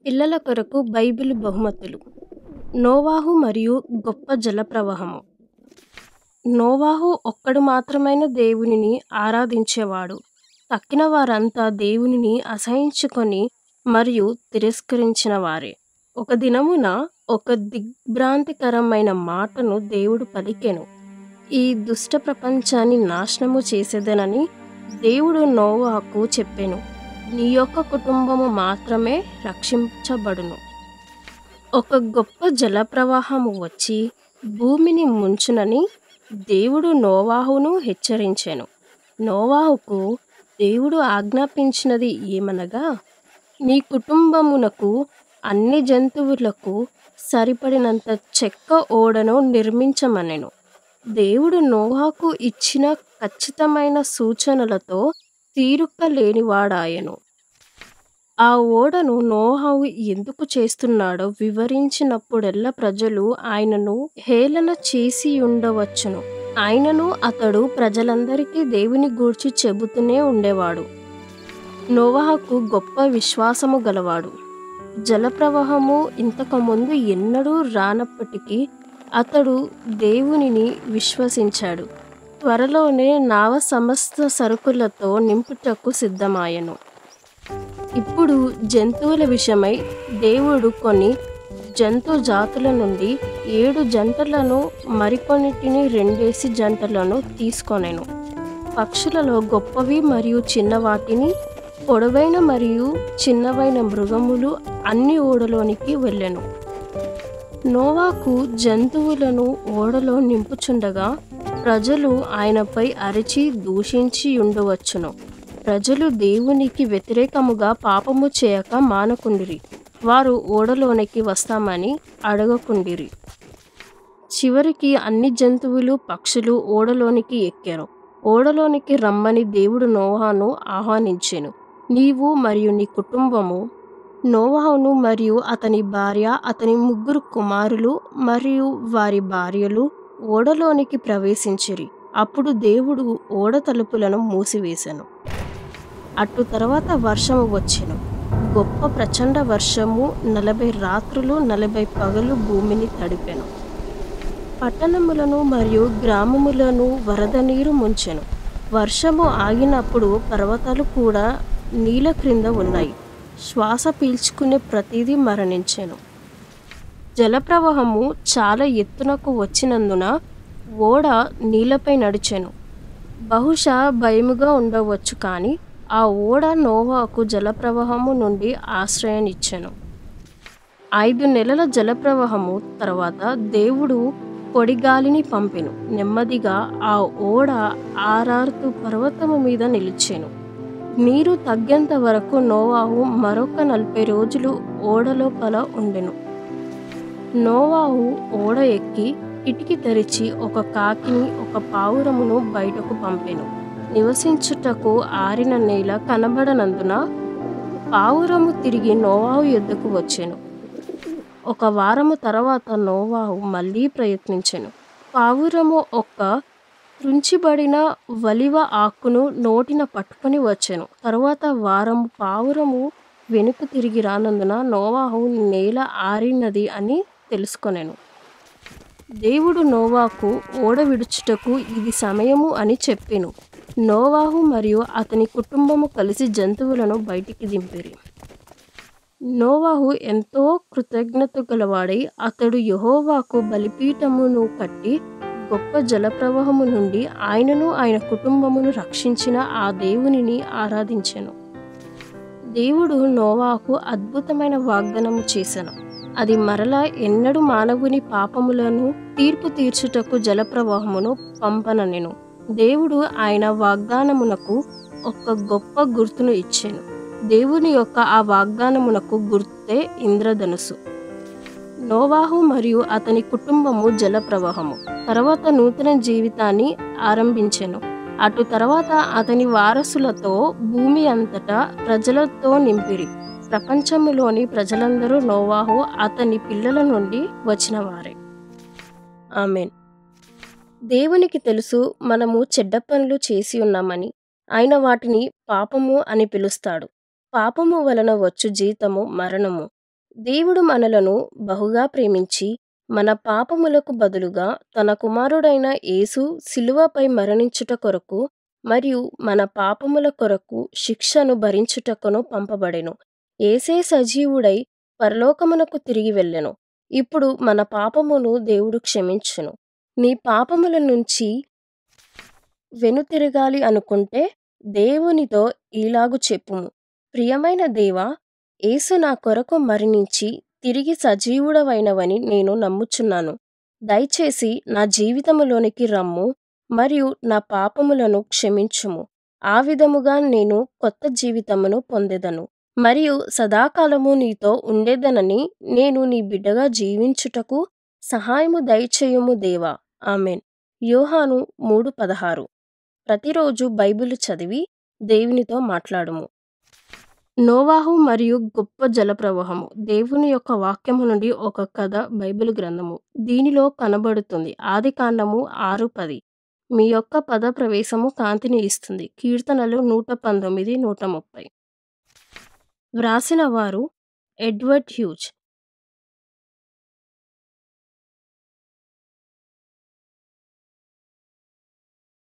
పిల్లల కొరకు బైబిల్ బహుమతులు. నోవాహు మరియు గొప్ప జలప్రవాహము. నోవాహు ఒక్కడు మాత్రమైన దేవునిని ఆరాధించేవాడు. తక్కిన వారంతా దేవునిని అసహించుకొని మరియు తిరస్కరించిన వారే. ఒక దినమున ఒక దిగ్భ్రాంతికరమైన మాటను దేవుడు పలికెను. ఈ దుష్ట ప్రపంచాన్ని నాశనము చేసేదనని దేవుడు నోవాహుకు చెప్పెను. నీ యొక్క కుటుంబము మాత్రమే రక్షించబడును. ఒక గొప్ప జలప్రవాహము వచ్చి భూమిని ముంచునని దేవుడు నోవాహును హెచ్చరించెను. నోవాహుకు దేవుడు ఆజ్ఞాపించినది ఏమనగా, నీ కుటుంబమునకు అన్ని జంతువులకు సరిపడినంత చెక్క ఓడను నిర్మించమనెను. దేవుడు నోవాహుకు ఇచ్చిన ఖచ్చితమైన సూచనలతో తీరుక లేనివాడాయెను. ఆ ఓడను నోవాహు ఎందుకు చేస్తున్నాడో వివరించినప్పుడెల్లా ప్రజలు ఆయనను హేళన చేసియుండవచ్చును. అయినను అతడు ప్రజలందరికీ దేవుని గూర్చి చెబుతూనే ఉండేవాడు. నోవాహు గొప్ప విశ్వాసము గలవాడు. జలప్రవాహము ఇంతకుముందు ఎన్నడూ రానప్పటికీ అతడు దేవునిని విశ్వసించాడు. త్వరలోనే నావ సమస్త సరుకులతో నింపుటకు సిద్ధమాయెను. ఇప్పుడు జంతువుల విషయమై దేవుడు కొన్ని జంతు జాతుల నుండి 7 జంటలను మరికొన్నిటిని 2 జంటలను తీసుకొనెను. పక్షులలో గొప్పవి మరియు చిన్నవాటిని, పొడవైన మరియు చిన్నవైన మృగములు అన్ని ఓడలోనికి వెళ్ళెను. నోవాహు జంతువులను ఓడలో నింపుచుండగా ప్రజలు ఆయనపై అరిచి దూషించి ఉండవచ్చును. ప్రజలు దేవునికి వ్యతిరేకముగా పాపము చేయక మానకుండిరి. వారు ఓడలోనికి వస్తామని అడగకుండిరి. చివరికి అన్ని జంతువులు, పక్షులు ఓడలోనికి ఎక్కారు. ఓడలోనికి రమ్మని దేవుడు నోవాహును ఆహ్వానించెను. నీవు మరియు నీ కుటుంబము, నోవాహును మరియు అతని భార్య, అతని 3 కుమారులు మరియు వారి భార్యలు ఓడలోనికి ప్రవేశించిరి. అప్పుడు దేవుడు ఓడ తలుపులను మూసివేసెను. అటు తర్వాత వర్షము వచ్చెను. గొప్ప ప్రచండ వర్షము 40 రాత్రులు 40 పగలు భూమిని తడిపెను. పట్టణములను మరియు గ్రామములను వరద నీరు ముంచెను. వర్షము ఆగినప్పుడు పర్వతాలు కూడా నీళ్ళ క్రింద ఉన్నాయి. శ్వాస పీల్చుకునే ప్రతిదీ మరణించెను. జలప్రవాహము చాలా ఎత్తునకు వచ్చినందున ఓడ నీళ్లపై నడిచెను. బహుశా భయముగా ఉండవచ్చు, కానీ ఆ ఓడ నోవాహుకు జలప్రవాహము నుండి ఆశ్రయాన్నిచ్చెను. 5 నెలల జలప్రవాహము తర్వాత దేవుడు పొడిగాలిని పంపెను. నెమ్మదిగా ఆ ఓడ ఆరార్తు పర్వతము మీద నిలిచెను. నీరు తగ్గేంత వరకు నోవాహు మరొక 40 రోజులు ఓడలోపల ఉండెను. నోవాహు ఓడ ఎక్కి కిటికీ తెరిచి ఒక కాకిని, ఒక పావురమును బయటకు పంపెను. నివసించుటకు ఆరిన నేల కనబడనందున పావురము తిరిగి నోవాహు యొద్దకు వచ్చెను. 1 వారము తర్వాత నోవాహు మళ్ళీ ప్రయత్నించెను. పావురము ఒక త్రుంచిబడిన వలివ ఆకును నోటిన పట్టుకొని వచ్చెను. తరువాత వారము పావురము వెనుక తిరిగి రానందున నోవాహు నేల ఆరినది అని తెలుసుకొనెను. దేవుడు నోవాహుకు ఓడ విడుచుటకు ఇది సమయము అని చెప్పెను. నోవాహు మరియు అతని కుటుంబము కలిసి జంతువులను బయటికి దింపిరి. నోవాహు ఎంతో కృతజ్ఞత గలవాడై అతడు యెహోవాకు బలిపీఠమును కట్టి గొప్ప జలప్రవాహము నుండి ఆయనను ఆయన కుటుంబమును రక్షించిన ఆ దేవునిని ఆరాధించెను. దేవుడు నోవాహుకు అద్భుతమైన వాగ్దానము చేసెను. అది మరలా ఎన్నడూ మానవుని పాపములను తీర్పు తీర్చుటకు జలప్రవాహమును పంపననెను. దేవుడు ఆయన వాగ్దానమునకు ఒక గొప్ప గుర్తును ఇచ్చెను. దేవుని యొక్క ఆ వాగ్దానమునకు గుర్తే ఇంద్రధనుస్సు. నోవాహు మరియు అతని కుటుంబము జలప్రవాహము తర్వాత నూతన జీవితాన్ని ఆరంభించెను. అటు తర్వాత అతని వారసులతో భూమి అంతటా ప్రజలతో నింపిరి. ప్రపంచములోని ప్రజలందరూ నోవాహు అతని పిల్లల నుండి వచ్చిన వారే. ఆమేన్. దేవునికి తెలుసు మనము చెడ్డ పనులు చేసి ఉన్నామని. ఆయన వాటిని పాపము అని పిలుస్తాడు. పాపము వలన వచ్చు జీతము మరణము. దేవుడు మనలను బహుగా ప్రేమించి మన పాపములకు బదులుగా తన కుమారుడైన యేసు శిలువపై మరణించుట కొరకు మరియు మన పాపముల కొరకు శిక్షను భరించుటకును పంపబడెను. యేసే సజీవుడై పరలోకమునకు తిరిగి వెళ్ళెను. ఇప్పుడు మన పాపమును దేవుడు క్షమించును. నీ పాపముల నుంచి వెనుతిరగాలి అనుకుంటే దేవునితో ఈలాగు చెప్పుము: ప్రియమైన దేవా, యేసు నా కొరకు మరణించి తిరిగి సజీవుడవైనవని నేను నమ్ముచున్నాను. దయచేసి నా జీవితములోనికి రమ్ము మరియు నా పాపములను క్షమించుము. ఆ విధముగా నేను కొత్త జీవితమును పొందెదను మరియు సదాకాలము నీతో ఉండేదనని నేను నీ బిడ్డగా జీవించుటకు సహాయము దయచేయుము దేవా. ఆమెన్. యోహాను 3:16. ప్రతిరోజు బైబిలు చదివి దేవునితో మాట్లాడుము. నోవాహు మరియు గొప్ప జలప్రవాహము. దేవుని యొక్క వాక్యము నుండి ఒక కథ బైబిల్ గ్రంథము. దీనిలో కనబడుతుంది. ఆదికాండము 6:10. మీ యొక్క పద ప్రవేశము కాంతిని ఇస్తుంది. కీర్తనలు 119, 130. వ్రాసిన వారు ఎడ్వర్డ్ హ్యూజ్.